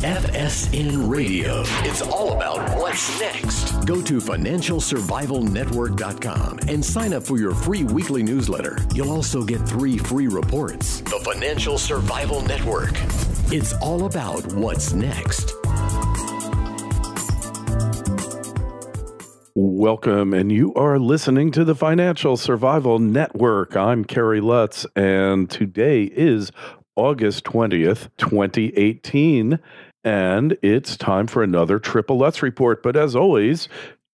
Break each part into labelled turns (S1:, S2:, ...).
S1: FSN Radio. It's all about what's next. Go to financialsurvivalnetwork.com and sign up for your free weekly newsletter. You'll also get 3 free reports. The Financial Survival Network. It's all about what's next.
S2: Welcome, and you are listening to the Financial Survival Network. I'm Kerry Lutz, and today is August 20th, 2018, and it's time for another Triple Lutz Report. But as always,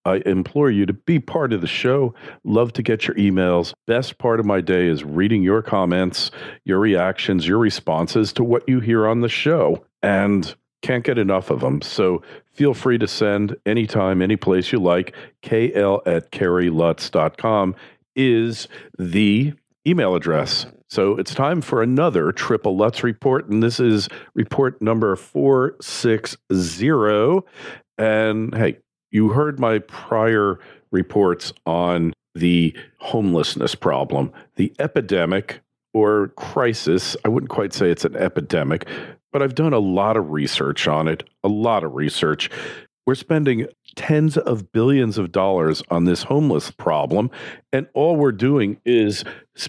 S2: I implore you to be part of the show. Love to get your emails. Best part of my day is reading your comments, your reactions, your responses to what you hear on the show, and can't get enough of them. So feel free to send anytime, any place you like. KL@kerrylutz.com is the email address. So it's time for another Triple Lutz Report, and this is report number 460. And hey, you heard my prior reports on the homelessness problem, the epidemic or crisis. I wouldn't quite say it's an epidemic, but I've done a lot of research on it, a lot of research. We're spending tens of billions of dollars on this homeless problem, and all we're doing is,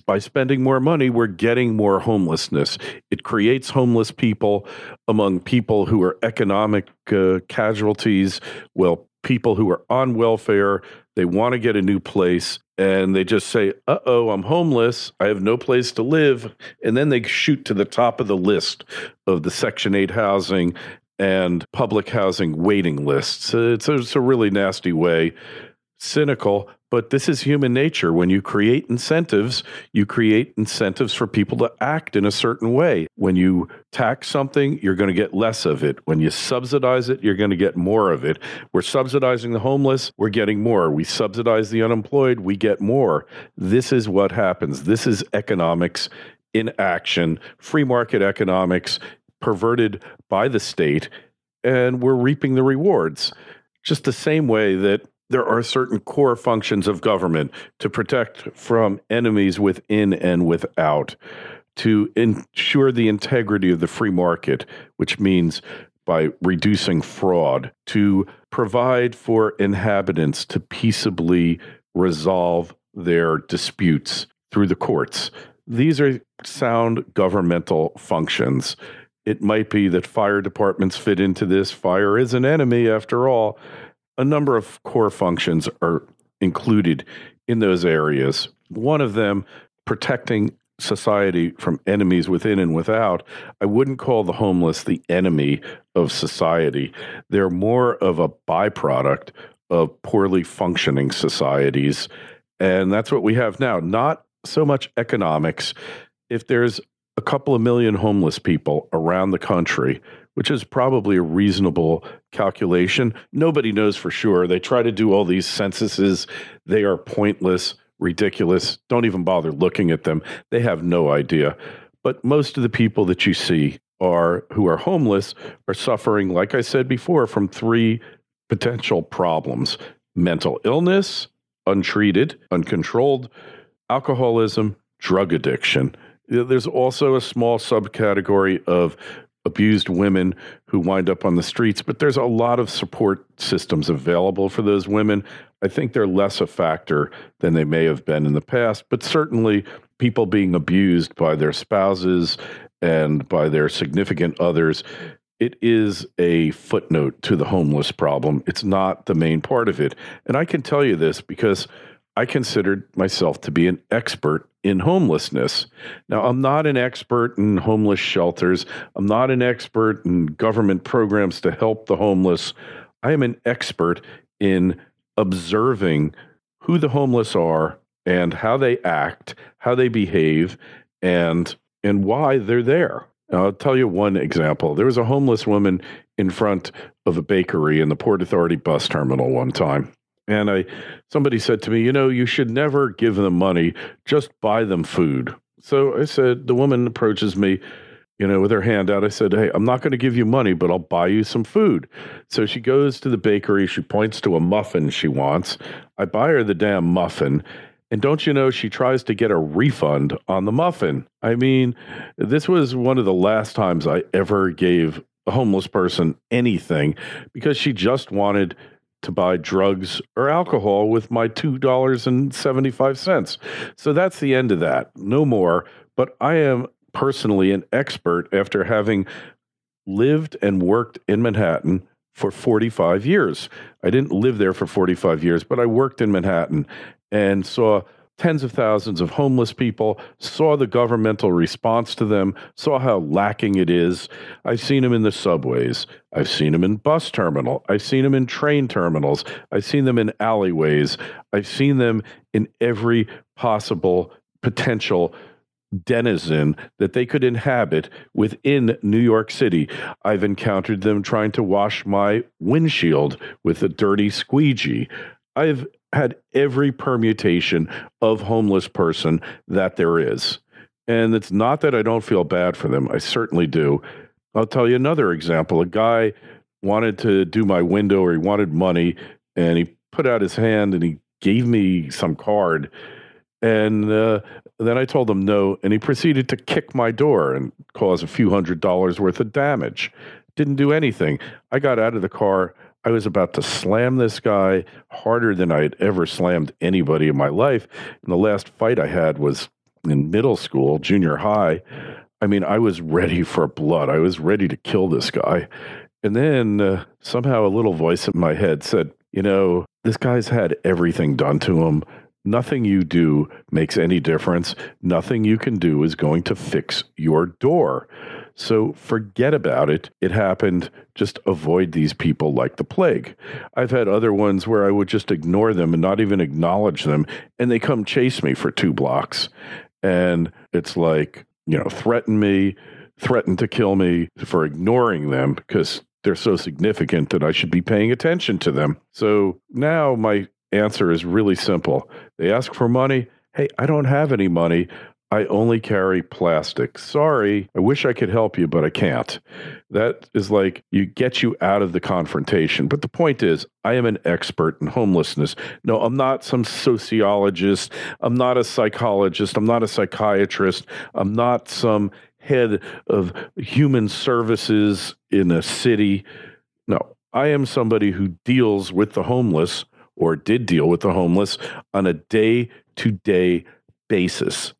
S2: by spending more money, we're getting more homelessness. It creates homeless people among people who are economic casualties, well, people who are on welfare. They want to get a new place, and they just say, uh-oh, I'm homeless. I have no place to live. And then they shoot to the top of the list of the Section 8 housing and public housing waiting lists. It's a really nasty way, cynical, but this is human nature. When you create incentives for people to act in a certain way. When you tax something, you're going to get less of it. When you subsidize it, you're going to get more of it. We're subsidizing the homeless, we're getting more. We subsidize the unemployed, we get more. This is what happens. This is economics in action, free market economics, perverted by the state, and we're reaping the rewards. Just the same way that there are certain core functions of government to protect from enemies within and without, to ensure the integrity of the free market, which means by reducing fraud, to provide for inhabitants to peaceably resolve their disputes through the courts. These are sound governmental functions. It might be that fire departments fit into this. Fire is an enemy, after all. A number of core functions are included in those areas. One of them, protecting society from enemies within and without. I wouldn't call the homeless the enemy of society. They're more of a byproduct of poorly functioning societies. And that's what we have now. Not so much economics. If there's a couple of million homeless people around the country, which is probably a reasonable calculation. Nobody knows for sure. They try to do all these censuses. They are pointless, ridiculous. Don't even bother looking at them. They have no idea. But most of the people that you see who are homeless are suffering, like I said before, from 3 potential problems: mental illness, untreated, uncontrolled, alcoholism, drug addiction. There's also a small subcategory of abused women who wind up on the streets, but there's a lot of support systems available for those women. I think they're less a factor than they may have been in the past, but certainly people being abused by their spouses and by their significant others, it is a footnote to the homeless problem. It's not the main part of it. And I can tell you this because I considered myself to be an expert in homelessness. Now, I'm not an expert in homeless shelters. I'm not an expert in government programs to help the homeless. I am an expert in observing who the homeless are and how they act, how they behave, and why they're there. Now, I'll tell you one example. There was a homeless woman in front of a bakery in the Port Authority bus terminal one time. And somebody said to me, you should never give them money, just buy them food. So I said, the woman approaches me, with her hand out. I said, hey, I'm not going to give you money, but I'll buy you some food. So she goes to the bakery. She points to a muffin she wants. I buy her the damn muffin. And don't you know, she tries to get a refund on the muffin. I mean, this was one of the last times I ever gave a homeless person anything because she just wanted to buy drugs or alcohol with my $2.75. So that's the end of that. No more. But I am personally an expert after having lived and worked in Manhattan for 45 years. I didn't live there for 45 years, but I worked in Manhattan and saw tens of thousands of homeless people, saw the governmental response to them, saw how lacking it is. I've seen them in the subways. I've seen them in bus terminal. I've seen them in train terminals. I've seen them in alleyways. I've seen them in every possible potential denizen that they could inhabit within New York City. I've encountered them trying to wash my windshield with a dirty squeegee. I've had every permutation of homeless person that there is. And it's not that I don't feel bad for them. I certainly do. I'll tell you another example. A guy wanted to do my window, or he wanted money, and he put out his hand and he gave me some card. And then I told him no, and he proceeded to kick my door and cause a few $100s worth of damage. Didn't do anything. I got out of the car. I was about to slam this guy harder than I had ever slammed anybody in my life. And the last fight I had was in middle school, junior high. I mean, I was ready for blood. I was ready to kill this guy. And then somehow a little voice in my head said, this guy's had everything done to him. Nothing you do makes any difference. Nothing you can do is going to fix your door. So forget about it. It happened. Just avoid these people like the plague. I've had other ones where I would just ignore them and not even acknowledge them, and they come chase me for 2 blocks. And it's like, threaten me, threaten to kill me for ignoring them because they're so significant that I should be paying attention to them. So now my answer is really simple. They ask for money. Hey, I don't have any money. I only carry plastic. Sorry, I wish I could help you, but I can't. That is like you get you out of the confrontation. But the point is, I am an expert in homelessness. No, I'm not some sociologist. I'm not a psychologist. I'm not a psychiatrist. I'm not some head of human services in a city. No, I am somebody who deals with the homeless, or did deal with the homeless, on a day-to-day basis.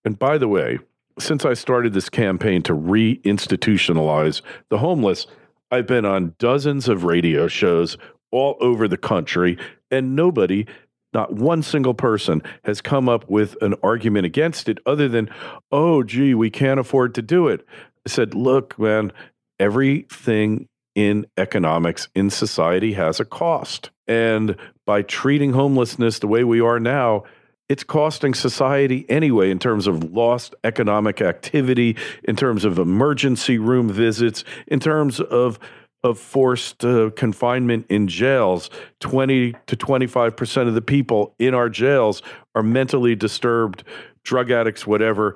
S2: And by the way, since I started this campaign to reinstitutionalize the homeless, I've been on dozens of radio shows all over the country, and nobody, not one single person, has come up with an argument against it other than, oh, gee, we can't afford to do it. I said, look, man, everything in economics, in society, has a cost. And by treating homelessness the way we are now, it's costing society anyway in terms of lost economic activity, in terms of emergency room visits, in terms of forced confinement in jails. 20 to 25% of the people in our jails are mentally disturbed, drug addicts, whatever.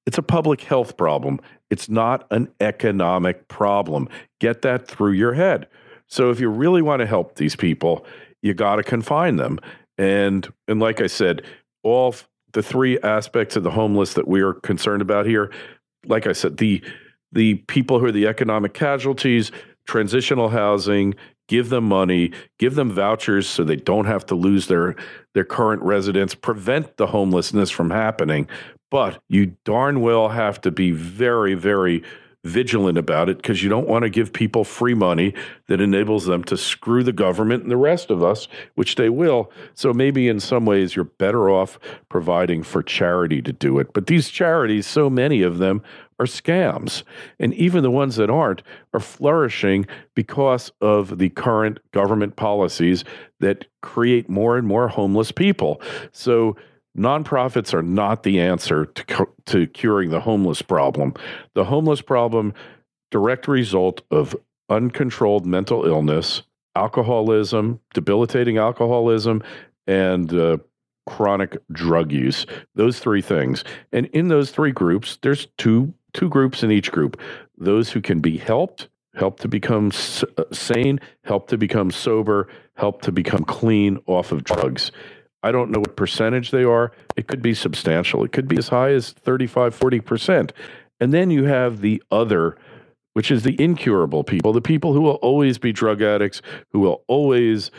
S2: It's a public health problem. It's not an economic problem. Get that through your head. So if you really want to help these people, you got to confine them. And like I said, all the 3 aspects of the homeless that we are concerned about here, like I said, the people who are the economic casualties, transitional housing, give them money, give them vouchers so they don't have to lose their current residence, prevent the homelessness from happening. But you darn well have to be very, very vigilant about it because you don't want to give people free money that enables them to screw the government and the rest of us, which they will. So maybe in some ways you're better off providing for charity to do it. But these charities, so many of them are scams. And even the ones that aren't are flourishing because of the current government policies that create more and more homeless people. So nonprofits are not the answer to curing the homeless problem. The homeless problem, direct result of uncontrolled mental illness, alcoholism, debilitating alcoholism, and chronic drug use. Those 3 things. And in those 3 groups, there's two groups in each group. Those who can be helped to become sane, help to become sober, help to become clean off of drugs. I don't know what percentage they are. It could be substantial. It could be as high as 35, 40%. And then you have the other which is the incurable people, the people who will always be drug addicts, who will always,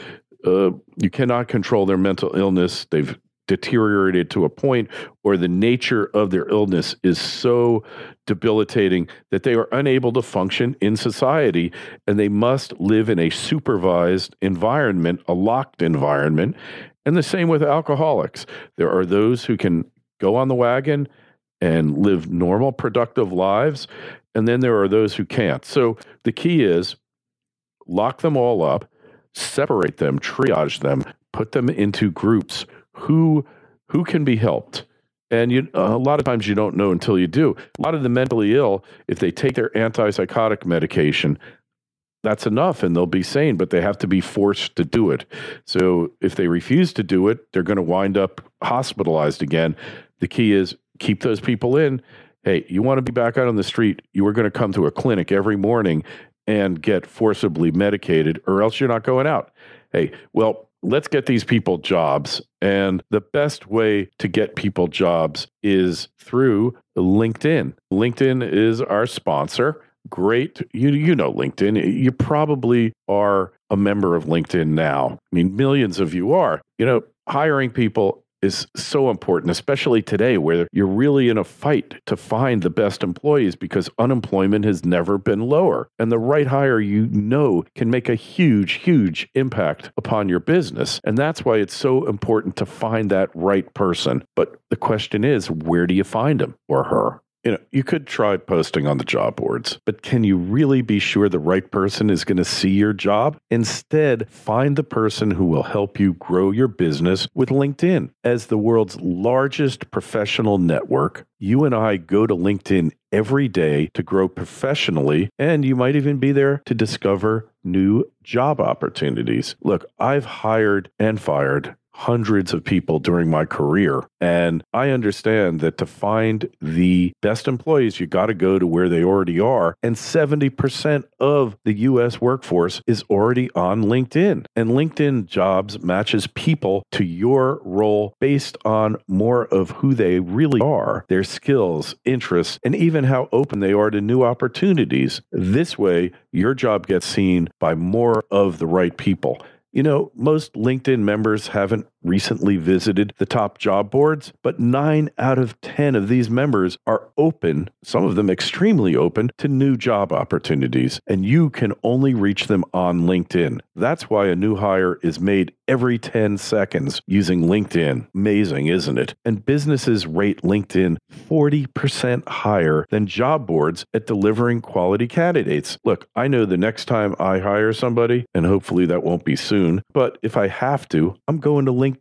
S2: you cannot control their mental illness. They've deteriorated to a point or the nature of their illness is so debilitating that they are unable to function in society, and they must live in a supervised environment, a locked environment. And the same with alcoholics. There are those who can go on the wagon and live normal, productive lives, and then there are those who can't. So the key is lock them all up, separate them, triage them, put them into groups who can be helped. And a lot of times you don't know until you do. A lot of the mentally ill, if they take their antipsychotic medication, that's enough and they'll be sane, but they have to be forced to do it. So if they refuse to do it, they're going to wind up hospitalized again. The key is keep those people in. Hey, you want to be back out on the street, you are going to come to a clinic every morning and get forcibly medicated, or else you're not going out. Hey, well, let's get these people jobs. And the best way to get people jobs is through LinkedIn. LinkedIn is our sponsor. Great. You know LinkedIn. You probably are a member of LinkedIn now. I mean, millions of you are. Hiring people is so important, especially today where you're really in a fight to find the best employees because unemployment has never been lower. And the right hire, can make a huge, huge impact upon your business. And that's why it's so important to find that right person. But the question is, where do you find him or her? You could try posting on the job boards, but can you really be sure the right person is going to see your job? Instead, find the person who will help you grow your business with LinkedIn. As the world's largest professional network, you and I go to LinkedIn every day to grow professionally, and you might even be there to discover new job opportunities. Look, I've hired and fired hundreds of people during my career. And I understand that to find the best employees, you got to go to where they already are. And 70% of the U.S. workforce is already on LinkedIn. And LinkedIn Jobs matches people to your role based on more of who they really are, their skills, interests, and even how open they are to new opportunities. This way, your job gets seen by more of the right people. Most LinkedIn members haven't recently visited the top job boards, but 9 out of 10 of these members are open, some of them extremely open, to new job opportunities, and you can only reach them on LinkedIn. That's why a new hire is made every 10 seconds using LinkedIn. Amazing, isn't it? And businesses rate LinkedIn 40% higher than job boards at delivering quality candidates. Look, I know the next time I hire somebody, and hopefully that won't be soon, but if I have to, I'm going to LinkedIn.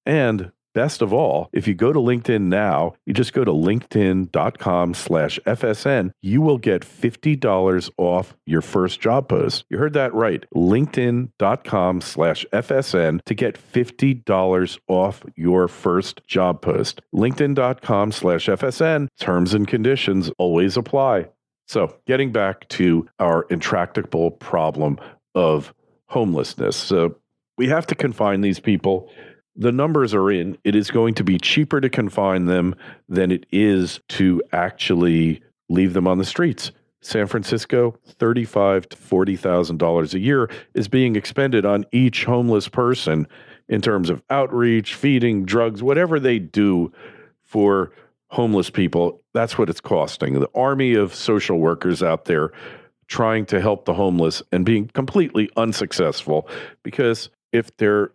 S2: And best of all, if you go to LinkedIn now, you just go to linkedin.com/FSN, you will get $50 off your first job post. You heard that right. LinkedIn.com/FSN to get $50 off your first job post. LinkedIn.com/FSN. Terms and conditions always apply. So getting back to our intractable problem of homelessness. So we have to confine these people. The numbers are in. It is going to be cheaper to confine them than it is to actually leave them on the streets. San Francisco, $35,000 to $40,000 a year is being expended on each homeless person in terms of outreach, feeding, drugs, whatever they do for homeless people. That's what it's costing. The army of social workers out there trying to help the homeless and being completely unsuccessful because if they're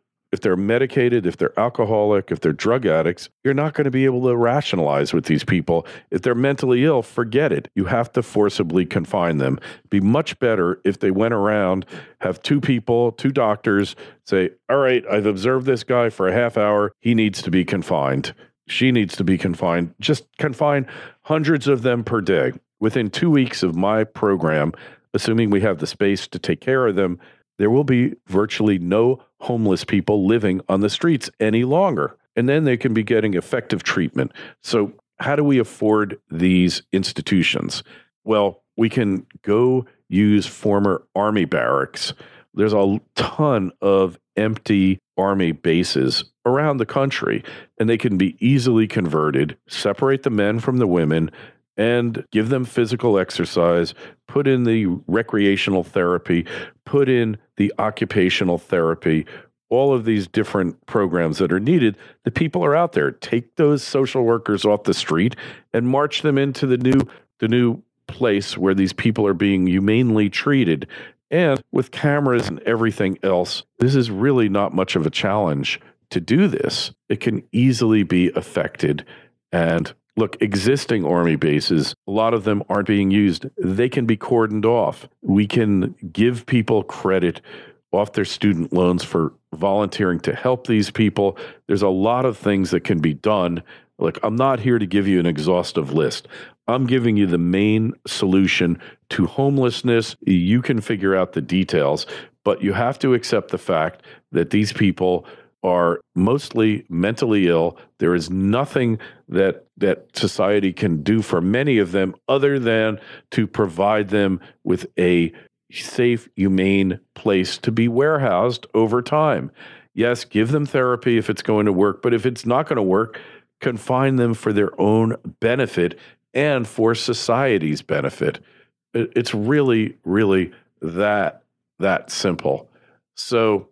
S2: medicated, if they're alcoholic, if they're drug addicts, you're not going to be able to rationalize with these people. If they're mentally ill, forget it. You have to forcibly confine them. It'd be much better if they went around, have 2 people, 2 doctors, say, all right, I've observed this guy for a half hour. He needs to be confined. She needs to be confined. Just confine hundreds of them per day. Within 2 weeks of my program, assuming we have the space to take care of them, there will be virtually no homeless people living on the streets any longer. And then they can be getting effective treatment. So how do we afford these institutions? Well, we can go use former Army barracks. There's a ton of empty Army bases around the country, and they can be easily converted, separate the men from the women, and give them physical exercise, put in the recreational therapy, put in the occupational therapy, all of these different programs that are needed. The people are out there. Take those social workers off the street and march them into the new place where these people are being humanely treated. And with cameras and everything else, this is really not much of a challenge to do this. It can easily be affected. And look, existing Army bases, a lot of them aren't being used. They can be cordoned off. We can give people credit off their student loans for volunteering to help these people. There's a lot of things that can be done. Look, I'm not here to give you an exhaustive list. I'm giving you the main solution to homelessness. You can figure out the details, but you have to accept the fact that these people are mostly mentally ill. There is nothing that society can do for many of them other than to provide them with a safe, humane place to be warehoused over time. Yes, give them therapy if it's going to work, but if it's not going to work, confine them for their own benefit and for society's benefit. It's really, really that simple. So,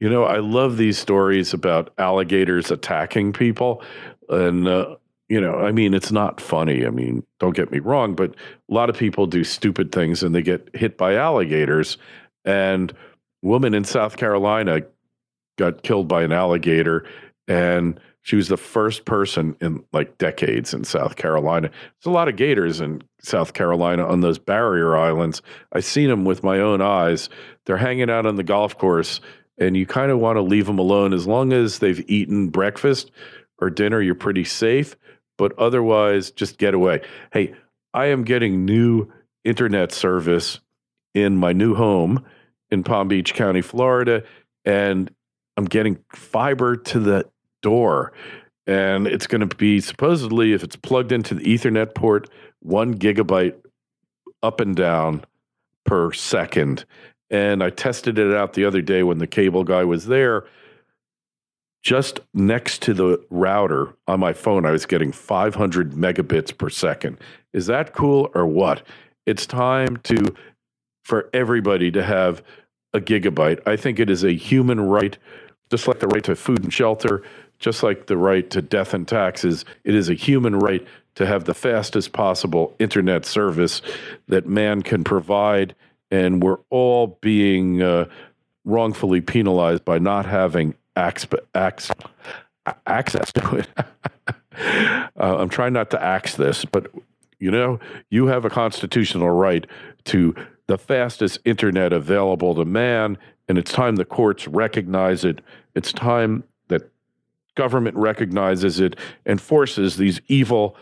S2: I love these stories about alligators attacking people. And, it's not funny. Don't get me wrong, but a lot of people do stupid things and they get hit by alligators. And a woman in South Carolina got killed by an alligator, and she was the first person in like decades in South Carolina. There's a lot of gators in South Carolina on those barrier islands. I've seen them with my own eyes. They're hanging out on the golf course, and you kind of want to leave them alone. As long as they've eaten breakfast or dinner, you're pretty safe, but otherwise just get away. Hey, I am getting new internet service in my new home in Palm Beach County, Florida, and I'm getting fiber to the door. And it's going to be, supposedly, if it's plugged into the Ethernet port, 1 gigabyte up and down per second. And I tested it out the other day when the cable guy was there. Just next to the router on my phone, I was getting 500 megabits per second. Is that cool or what? It's time for everybody to have a gigabyte. I think it is a human right, just like the right to food and shelter, just like the right to death and taxes. It is a human right to have the fastest possible internet service that man can provide. And we're all being wrongfully penalized by not having access to it. I'm trying not to axe this, but you have a constitutional right to the fastest internet available to man, and it's time the courts recognize it. It's time that government recognizes it and forces these evil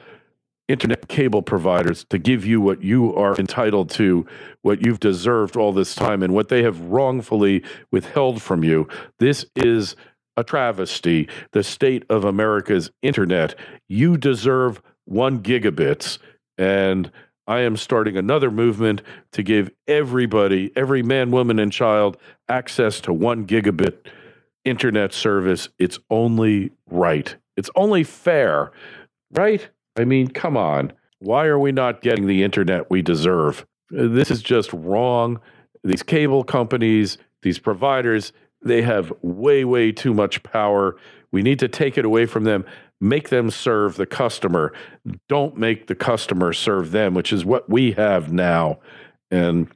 S2: internet cable providers to give you what you are entitled to, what you've deserved all this time, and what they have wrongfully withheld from you. This is a travesty. The state of America's internet. You deserve 1 gigabits, and I am starting another movement to give everybody, every man, woman, and child, access to 1 gigabit internet service. It's only right. It's only fair, right? Come on. Why are we not getting the internet we deserve? This is just wrong. These cable companies, these providers, they have way, way too much power. We need to take it away from them. Make them serve the customer. Don't make the customer serve them, which is what we have now. And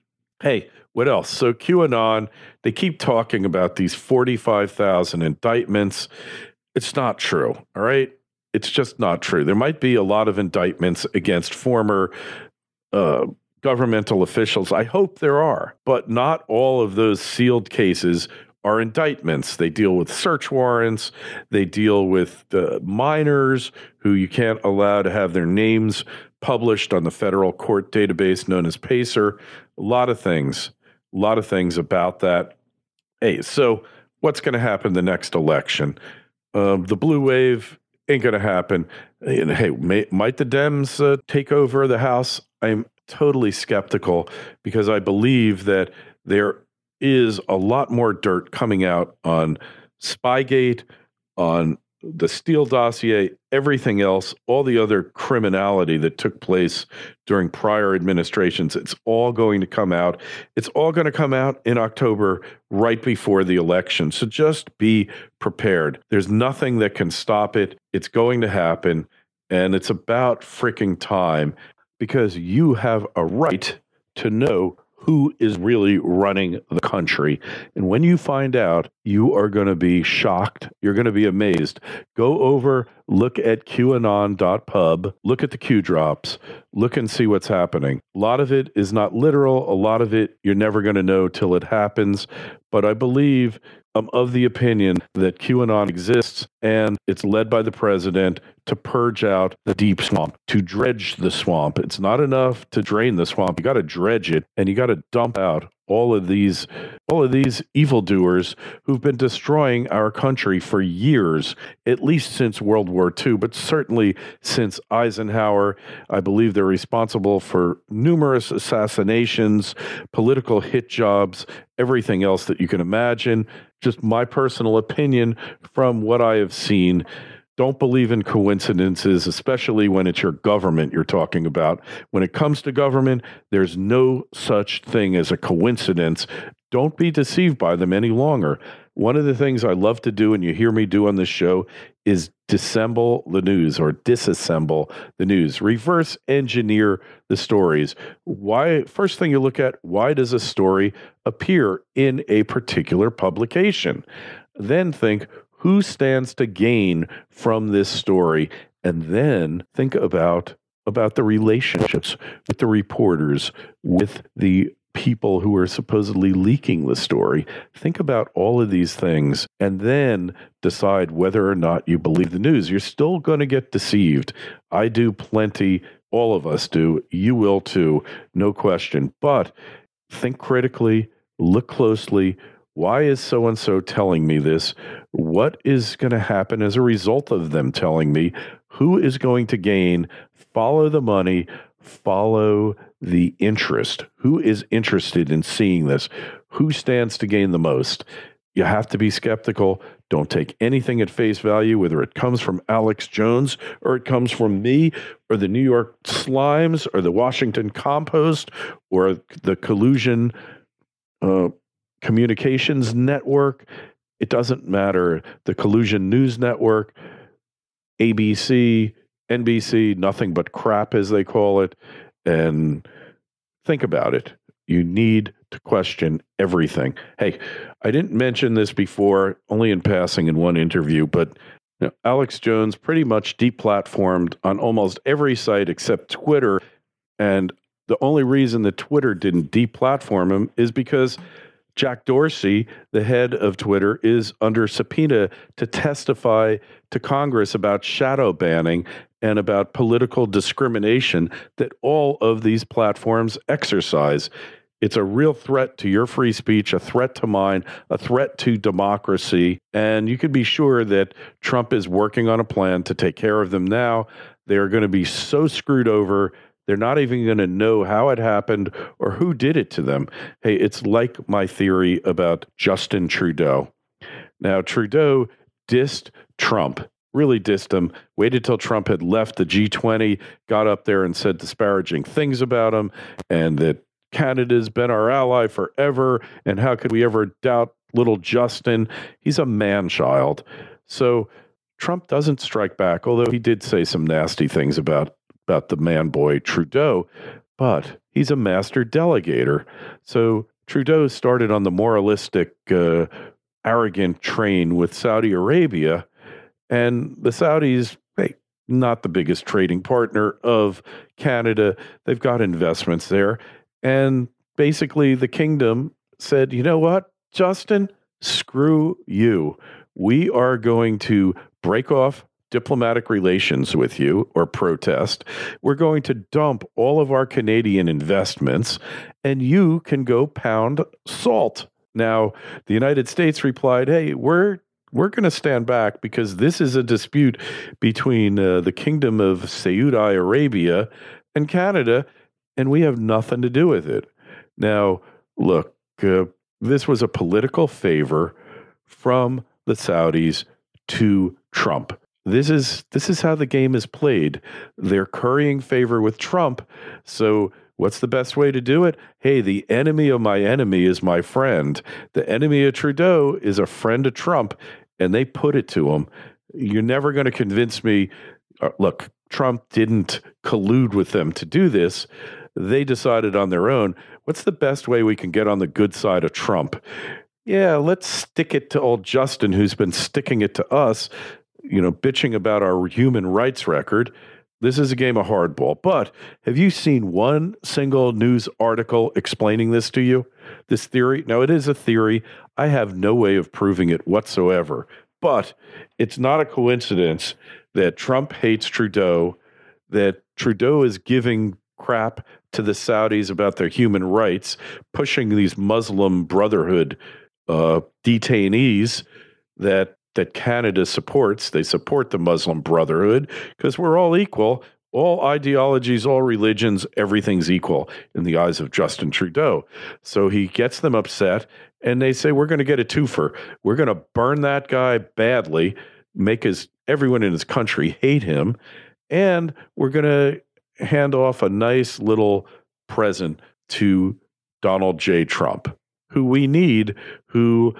S2: hey, what else? So QAnon, they keep talking about these 45,000 indictments. It's not true, all right? It's just not true. There might be a lot of indictments against former governmental officials. I hope there are, but not all of those sealed cases are indictments. They deal with search warrants. They deal with minors who you can't allow to have their names published on the federal court database known as PACER. A lot of things about that. Hey, so what's going to happen the next election? The blue wave ain't going to happen. And hey, might the Dems take over the House? I'm totally skeptical because I believe that there is a lot more dirt coming out on Spygate, on the Steele dossier, everything else, all the other criminality that took place during prior administrations, it's all going to come out. It's all going to come out in October, right before the election. So just be prepared. There's nothing that can stop it. It's going to happen. And it's about freaking time, because you have a right to know who is really running the country. And when you find out, you are going to be shocked. You're going to be amazed. Go over, look at QAnon.pub, look at the Q drops, look and see what's happening. A lot of it is not literal. A lot of it you're never going to know till it happens. But I believe I'm of the opinion that QAnon exists, and it's led by the president to purge out the deep swamp, to dredge the swamp. It's not enough to drain the swamp. You got to dredge it, and you got to dump out all of these evildoers who've been destroying our country for years, at least since World War II, but certainly since Eisenhower. I believe they're responsible for numerous assassinations, political hit jobs, everything else that you can imagine. Just my personal opinion from what I have seen. Don't believe in coincidences, especially when it's your government you're talking about. When it comes to government, there's no such thing as a coincidence. Don't be deceived by them any longer. One of the things I love to do, and you hear me do on this show, is disassemble the news or disassemble the news. Reverse engineer the stories. Why? First thing you look at, why does a story appear in a particular publication? Then think, who stands to gain from this story? And then think about the relationships with the reporters, with the people who are supposedly leaking the story. Think about all of these things and then decide whether or not you believe the news. You're still going to get deceived. I do plenty. All of us do. You will too, no question. But think critically, look closely. Why is so-and-so telling me this? What is going to happen as a result of them telling me? Who is going to gain? Follow the money. Follow the interest. Who is interested in seeing this? Who stands to gain the most? You have to be skeptical. Don't take anything at face value, whether it comes from Alex Jones or it comes from me or the New York Slimes or the Washington Compost or the Collusion Communications Network. It doesn't matter. The Collusion News Network, ABC, NBC, nothing but crap, as they call it. And think about it. You need to question everything. Hey, I didn't mention this before, only in passing in one interview, but Alex Jones pretty much deplatformed on almost every site except Twitter. And the only reason that Twitter didn't deplatform him is because Jack Dorsey, the head of Twitter, is under subpoena to testify to Congress about shadow banning and about political discrimination that all of these platforms exercise. It's a real threat to your free speech, a threat to mine, a threat to democracy. And you can be sure that Trump is working on a plan to take care of them now. They're going to be so screwed over. They're not even going to know how it happened or who did it to them. Hey, it's like my theory about Justin Trudeau. Now, Trudeau dissed Trump, really dissed him, waited till Trump had left the G20, got up there and said disparaging things about him, and that Canada's been our ally forever, and how could we ever doubt little Justin? He's a man-child. So Trump doesn't strike back, although he did say some nasty things about the man boy Trudeau, but he's a master delegator. So Trudeau started on the moralistic, arrogant train with Saudi Arabia, and the Saudis, not the biggest trading partner of Canada. They've got investments there. And basically the kingdom said, you know what, Justin, screw you. We are going to break off diplomatic relations with you or protest. We're going to dump all of our Canadian investments and you can go pound salt. Now, the United States replied, hey, we're going to stand back because this is a dispute between the Kingdom of Saudi Arabia and Canada, and we have nothing to do with it. Now, look, this was a political favor from the Saudis to Trump. This is how the game is played. They're currying favor with Trump. So what's the best way to do it? Hey, the enemy of my enemy is my friend. The enemy of Trudeau is a friend of Trump, and they put it to him. You're never going to convince me. Look, Trump didn't collude with them to do this. They decided on their own, what's the best way we can get on the good side of Trump? Yeah, let's stick it to old Justin, who's been sticking it to us, bitching about our human rights record. This is a game of hardball. But have you seen one single news article explaining this to you? This theory? Now, it is a theory. I have no way of proving it whatsoever. But it's not a coincidence that Trump hates Trudeau, that Trudeau is giving crap to the Saudis about their human rights, pushing these Muslim Brotherhood detainees that Canada supports. They support the Muslim Brotherhood because we're all equal. All ideologies, all religions, everything's equal in the eyes of Justin Trudeau. So he gets them upset, and they say, we're going to get a twofer. We're going to burn that guy badly, make everyone in his country hate him, and we're going to hand off a nice little present to Donald J. Trump, who we need, who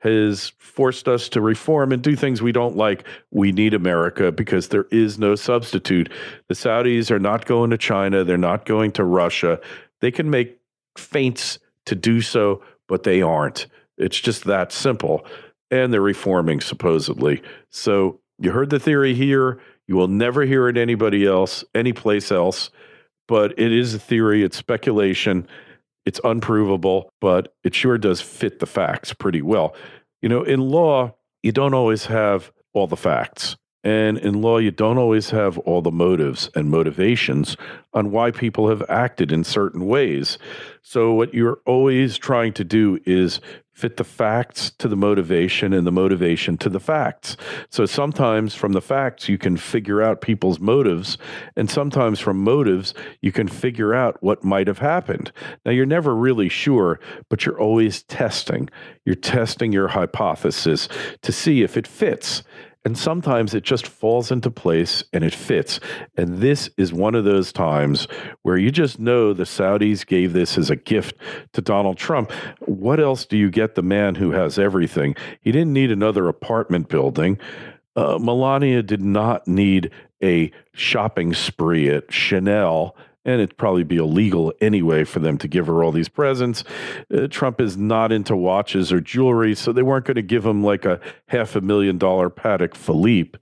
S2: has forced us to reform and do things we don't like. We need America because there is no substitute. The Saudis are not going to China. They're not going to Russia. They can make feints to do so, but they aren't. It's just that simple. And they're reforming, supposedly. So you heard the theory here. You will never hear it anyplace else. But it is a theory. It's speculation. It's unprovable, but it sure does fit the facts pretty well. In law, you don't always have all the facts. And in law, you don't always have all the motives and motivations on why people have acted in certain ways. So what you're always trying to do is fit the facts to the motivation and the motivation to the facts. So sometimes from the facts, you can figure out people's motives, and sometimes from motives, you can figure out what might have happened. Now, you're never really sure, but you're always testing. You're testing your hypothesis to see if it fits. And sometimes it just falls into place and it fits. And this is one of those times where you just know the Saudis gave this as a gift to Donald Trump. What else do you get the man who has everything? He didn't need another apartment building. Melania did not need a shopping spree at Chanel. And it'd probably be illegal anyway for them to give her all these presents. Trump is not into watches or jewelry, so they weren't going to give him like a $500,000 Patek Philippe,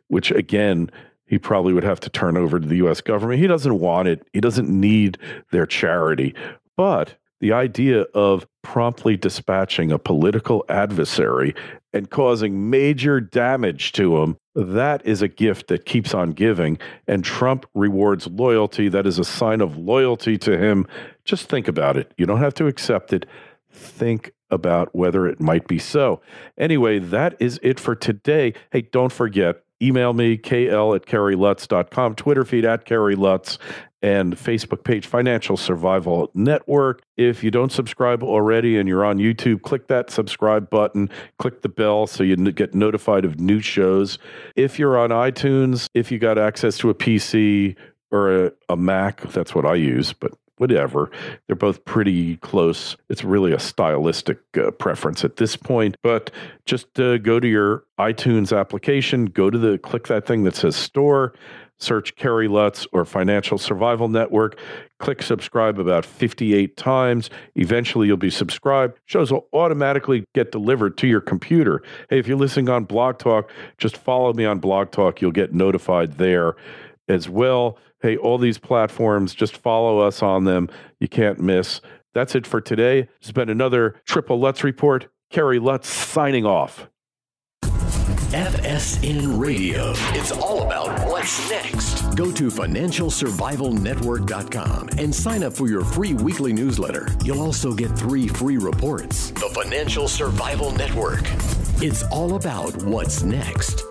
S2: which again, he probably would have to turn over to the U.S. government. He doesn't want it. He doesn't need their charity. But the idea of promptly dispatching a political adversary and causing major damage to him, that is a gift that keeps on giving. And Trump rewards loyalty. That is a sign of loyalty to him. Just think about it. You don't have to accept it. Think about whether it might be so. Anyway, that is it for today. Hey, don't forget, email me, kl@kerrylutz.com, Twitter feed @KerryLutz, and Facebook page, Financial Survival Network. If you don't subscribe already and you're on YouTube, click that subscribe button, click the bell so you get notified of new shows. If you're on iTunes, if you got access to a PC or a Mac, that's what I use, but whatever. They're both pretty close. It's really a stylistic preference at this point, but just go to your iTunes application, click that thing that says store, search Kerry Lutz or Financial Survival Network, click subscribe about 58 times. Eventually you'll be subscribed. Shows will automatically get delivered to your computer. Hey, if you're listening on Blog Talk, just follow me on Blog Talk. You'll get notified there as well. Hey, all these platforms, just follow us on them. You can't miss. That's it for today. This has been another Triple Lutz Report. Kerry Lutz signing off.
S1: FSN Radio. It's all about what's next. Go to financialsurvivalnetwork.com and sign up for your free weekly newsletter. You'll also get 3 free reports. The Financial Survival Network. It's all about what's next.